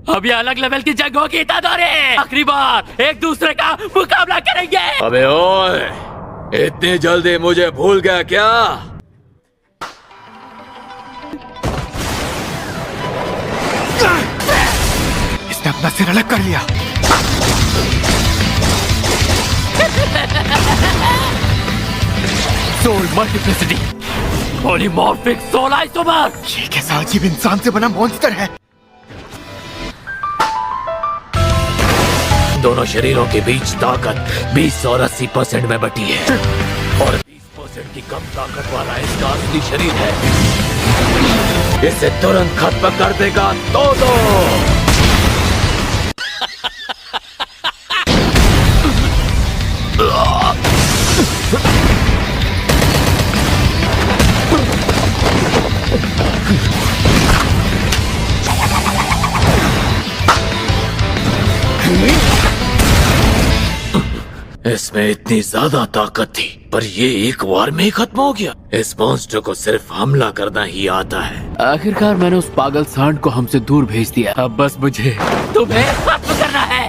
अब ये अलग लेवल की जंग होगी दादोरे। आखिरी बार एक दूसरे का मुकाबला करेंगे। अबे ओए, इतनी जल्दी मुझे भूल गया क्या? इसने अपना सिर अलग कर लिया। Soul multiplicity, polymorphic soul isomer. ये कैसा अजीब इंसान से बना मॉन्स्टर है? दोनों शरीरों के बीच ताकत 20 और 80% में बटी है और 20% की कम ताकत वाला इसका असली शरीर है। इसे तुरंत खत्म कर देगा तो दो। इसमें इतनी ज्यादा ताकत थी पर ये एक बार में ही खत्म हो गया। इस मॉन्स्टर को सिर्फ हमला करना ही आता है। आखिरकार मैंने उस पागल सांड को हमसे दूर भेज दिया। अब बस मुझे तुम्हें खत्म करना है।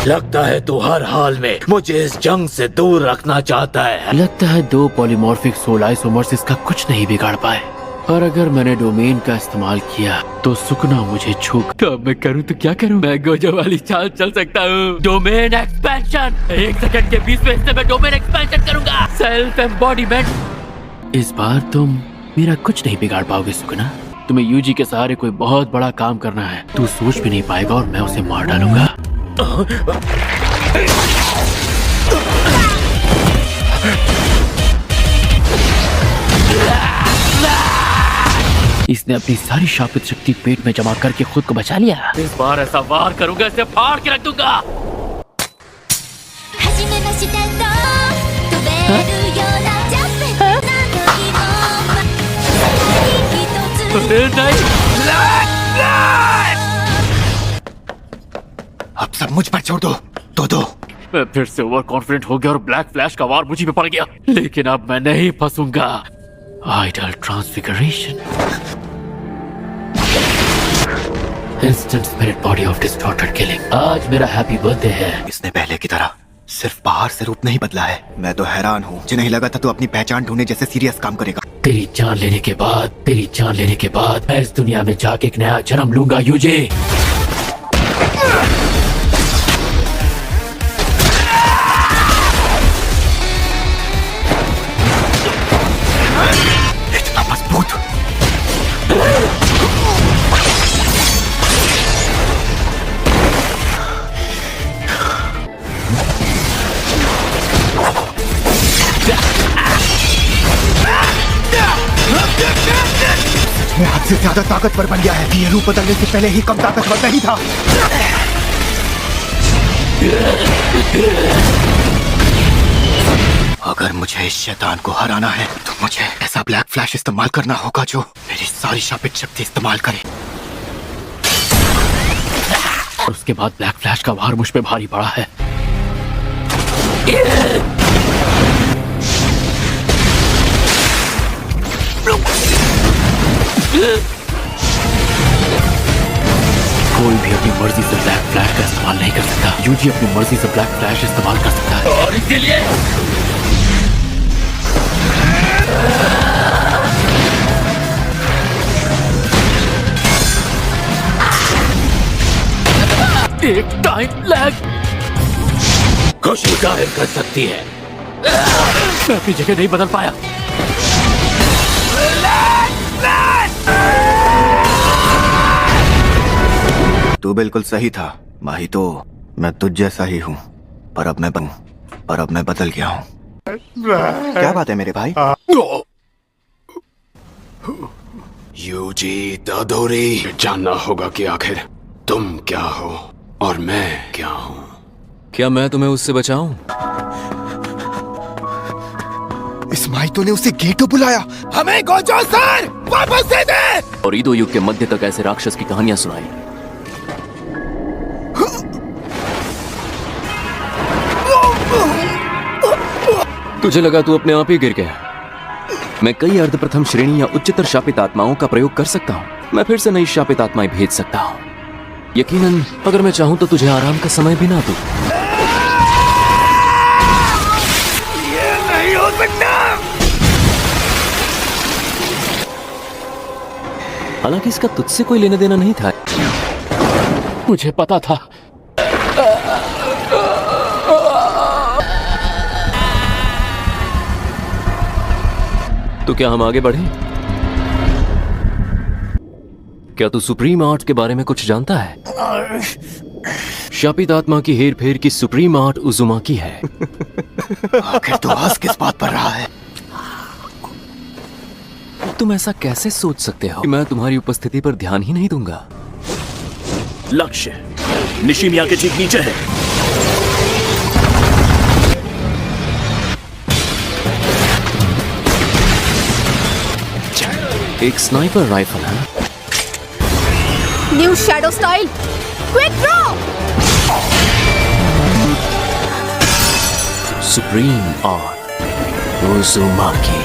लगता है तू हर हाल में मुझे इस जंग से दूर रखना चाहता है। लगता है दो पॉलीमॉर्फिक सोल आइसोमर्स इसका कुछ नहीं बिगाड़ पाए। और अगर मैंने डोमेन का इस्तेमाल किया तो सुकना मुझे छू। तो अब मैं करूँ तो क्या करूँ? मैं गोजो वाली चाल चल सकता हूँ। Domain expansion. 1 सेकंड के 20वें हिस्से में डोमेन एक्सपेंशन करूंगा। Self embodiment. इस बार तुम मेरा कुछ नहीं बिगाड़ पाओगे सुकना। तुम्हें यूजी के सहारे कोई बहुत बड़ा काम करना है। तू सोच भी नहीं पाएगा और मैं उसे मार डालूंगा। इसने अपनी सारी शापित शक्ति पेट में जमा करके खुद को बचा लिया। इस बार ऐसा वार करूंगा, इसे फाड़ के रख दूंगा। अब सब मुझ पर छोड़ दो। दो मैं फिर से ओवर कॉन्फिडेंट हो गया और ब्लैक फ्लैश का वार मुझी पे पड़ गया। लेकिन अब मैं नहीं फंसूंगा। Idle transfiguration, instant spirit body of distorted killing. आज मेरा हैप्पी बर्थडे है। इसने पहले की तरह सिर्फ बाहर से रूप नहीं बदला है। मैं तो हैरान हूँ। मुझे नहीं लगा था तू अपनी पहचान ढूंढने जैसे सीरियस काम करेगा। तेरी जान लेने के बाद मैं इस दुनिया में जाके एक नया जन्म लूंगा यूजी। इतना मजबूत। मैं हद से ज्यादा ताकतवर बन गया है। ये रूप बदलने से पहले ही कम ताकतवर नहीं था। अगर मुझे इस शैतान को हराना है तो मुझे ऐसा ब्लैक फ्लैश इस्तेमाल करना होगा जो मेरी सारी शापित शक्ति इस्तेमाल करे। उसके बाद ब्लैक फ्लैश का वार मुझ पे भारी पड़ा है। कोई भी अपनी मर्जी से ब्लैक फ्लैश का इस्तेमाल नहीं कर सकता। यूजी अपनी मर्जी से ब्लैक फ्लैश इस्तेमाल कर सकता है। और इसके लिए एक टाइम लैग खुशी जाहिर कर सकती है। मैं अपनी जगह नहीं बदल पाया। तू बिल्कुल सही था माही। तो मैं तुझ जैसा ही हूँ पर अब मैं बदल गया हूँ। क्या बात है मेरे भाई? यूजी दादोरी, जानना होगा कि आखिर तुम क्या हो और मैं क्या हूँ? क्या मैं तुम्हें उससे बचाऊं? इस माइतो ने उसे गेटो बुलाया। हमें गोजो सर वापस दे दे। और ईदो युग के मध्य तक ऐसे राक्षस की कहानियां सुनाई। तुझे लगा तू अपने आप ही गिर गया। मैं कई अर्ध प्रथम श्रेणी या उच्चतर शापित आत्माओं का प्रयोग कर सकता हूँ। मैं फिर से नई शापित आत्माएं भेज सकता हूँ। यकीनन अगर मैं चाहूं तो तुझे आराम का समय भी ना दूं। ये नहीं हो सकता। हालांकि इसका तुझसे कोई लेना देना नहीं था। मुझे पता था। तो क्या हम आगे बढ़े? क्या तू सुप्रीम आर्ट के बारे में कुछ जानता है? शापित आत्मा की हेर फेर की सुप्रीम आर्ट उजुमाकी है। आखिर तो हंस किस बात पर रहा है? तुम ऐसा कैसे सोच सकते हो कि मैं तुम्हारी उपस्थिति पर ध्यान ही नहीं दूंगा? लक्ष्य निशिमिया के ठीक नीचे है। एक स्नाइपर राइफल है। New shadow style, quick draw. Supreme art उजुमाकी।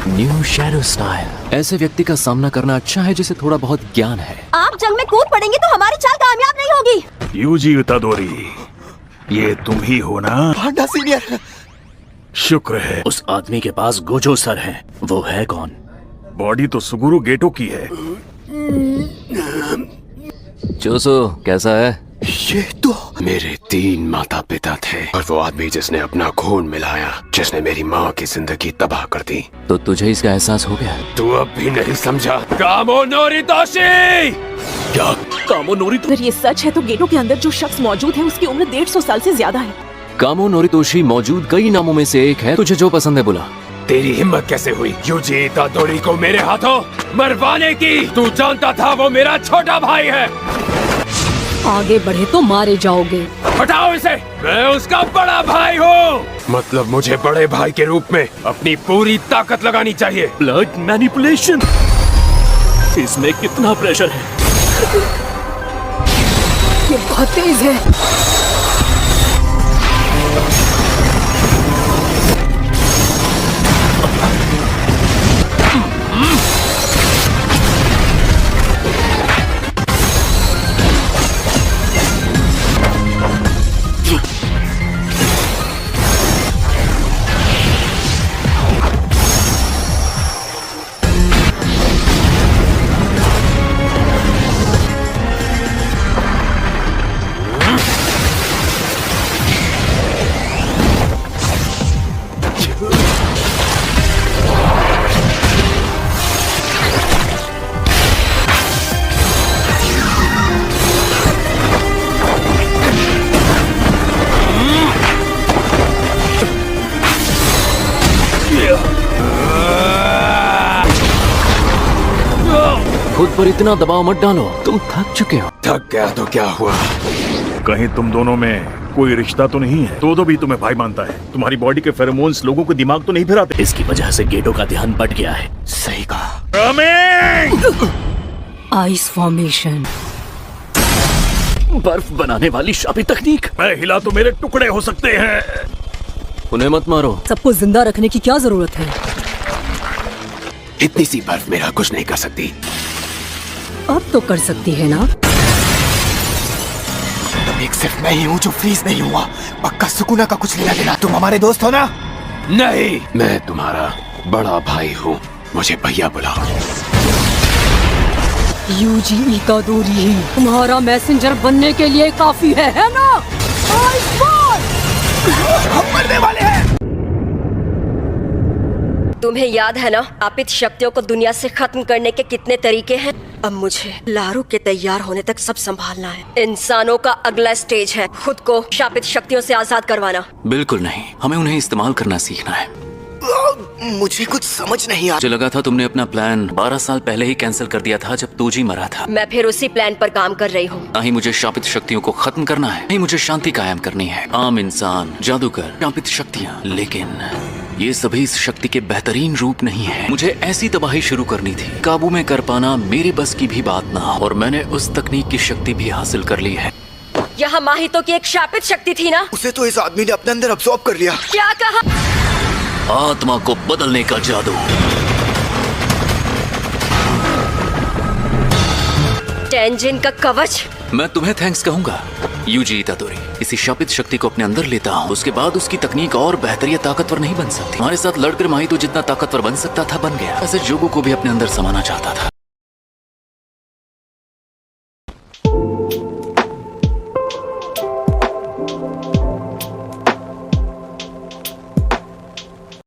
New shadow style. ऐसे व्यक्ति का सामना करना अच्छा है जिसे थोड़ा बहुत ज्ञान है। आप जंग में कूद पड़ेंगे तो हमारी चाल कामयाब नहीं होगी। यूजी उतादोरी, ये तुम ही हो ना? पांडा सीनियर। शुक्र है। उस आदमी के पास गोजो सर है। वो है कौन? बॉडी तो सुगुरु गेटो की है। चोसो कैसा है? ये तो मेरे 3 माता पिता थे और वो आदमी जिसने अपना खून मिलाया, जिसने मेरी माँ की जिंदगी तबाह कर दी। तो तुझे इसका एहसास हो गया? तू अब भी नहीं समझा? कामोनोरी तोशी! क्या कामोनोरी? अगर ये सच है तो गेटो के अंदर जो शख्स मौजूद है उसकी उम्र 150 साल से ज्यादा है। कामो नोरितोशी मौजूद कई नामों में से एक है। तुझे जो पसंद है बुला। तेरी हिम्मत कैसे हुई यूजी इतादोरी को मेरे हाथों मरवाने की? तू जानता था वो मेरा छोटा भाई है। आगे बढ़े तो मारे जाओगे। हटाओ इसे। मैं उसका बड़ा भाई हूँ। मतलब मुझे बड़े भाई के रूप में अपनी पूरी ताकत लगानी चाहिए। ब्लड मैनिपुलेशन, इसमें कितना प्रेशर है? ये बहुत तेज है। खुद पर इतना दबाव मत डालो। तुम थक चुके हो। थक गया तो क्या हुआ? कहीं तुम दोनों में कोई रिश्ता तो नहीं है? दो भी तुम्हें भाई मानता है। तुम्हारी बॉडी के फेरोमोन्स लोगों को दिमाग तो नहीं फिराते? इसकी वजह से गेटो का ध्यान बट गया है। सही कहा। आइस फॉर्मेशन, बर्फ बनाने वाली शापी तकनीक। मैं हिला तो मेरे टुकड़े हो सकते हैं। उन्हें मत मारो। सबको जिंदा रखने की क्या जरूरत है? इतनी सी बर्फ मेरा कुछ नहीं कर सकती। अब तो कर सकती है ना? एक सिर्फ मैं ही हूँ जो फ्रीज नहीं हुआ। पक्का सुकुना का कुछ लेना देना। तुम हमारे दोस्त हो ना? नहीं, मैं तुम्हारा बड़ा भाई हूँ। मुझे भैया बुलाओ। यूजी इतादोरी ही तुम्हारा मैसेंजर बनने के लिए काफी है ना? Ice ball! हम मरने वाले हैं। तुम्हें याद है ना शापित शक्तियों को दुनिया से खत्म करने के कितने तरीके हैं? अब मुझे लारू के तैयार होने तक सब संभालना है। इंसानों का अगला स्टेज है खुद को शापित शक्तियों से आजाद करवाना। बिल्कुल नहीं, हमें उन्हें इस्तेमाल करना सीखना है। मुझे कुछ समझ नहीं आ मुझे लगा था तुमने अपना प्लान 12 साल पहले ही कैंसिल कर दिया था जब तूजी मरा था। मैं फिर उसी प्लान पर काम कर रही हूँ। ना ही मुझे शापित शक्तियों को खत्म करना है, नहीं मुझे शांति कायम करनी है। आम इंसान, जादूगर, शापित शक्तियाँ, लेकिन ये सभी इस शक्ति के बेहतरीन रूप नहीं है। मुझे ऐसी तबाही शुरू करनी थी, काबू में कर पाना मेरे बस की भी बात ना, और मैंने उस तकनीक की शक्ति भी हासिल कर ली है। यहाँ माहितो की एक शापित शक्ति थी ना? उसे तो इस आदमी ने अपने अंदर अब्सॉर्ब कर लिया। क्या कहा? आत्मा को बदलने का जादू। टेंजिन का कवच। मैं तुम्हें थैंक्स कहूंगा यूजी इतादोरी। इसी शापित शक्ति को अपने अंदर लेता हूँ, उसके बाद उसकी तकनीक और बेहतर या ताकतवर नहीं बन सकती। हमारे साथ लड़कर माहितो जितना ताकतवर बन सकता था बन गया, ऐसे जोगो को भी अपने अंदर समाना चाहता था।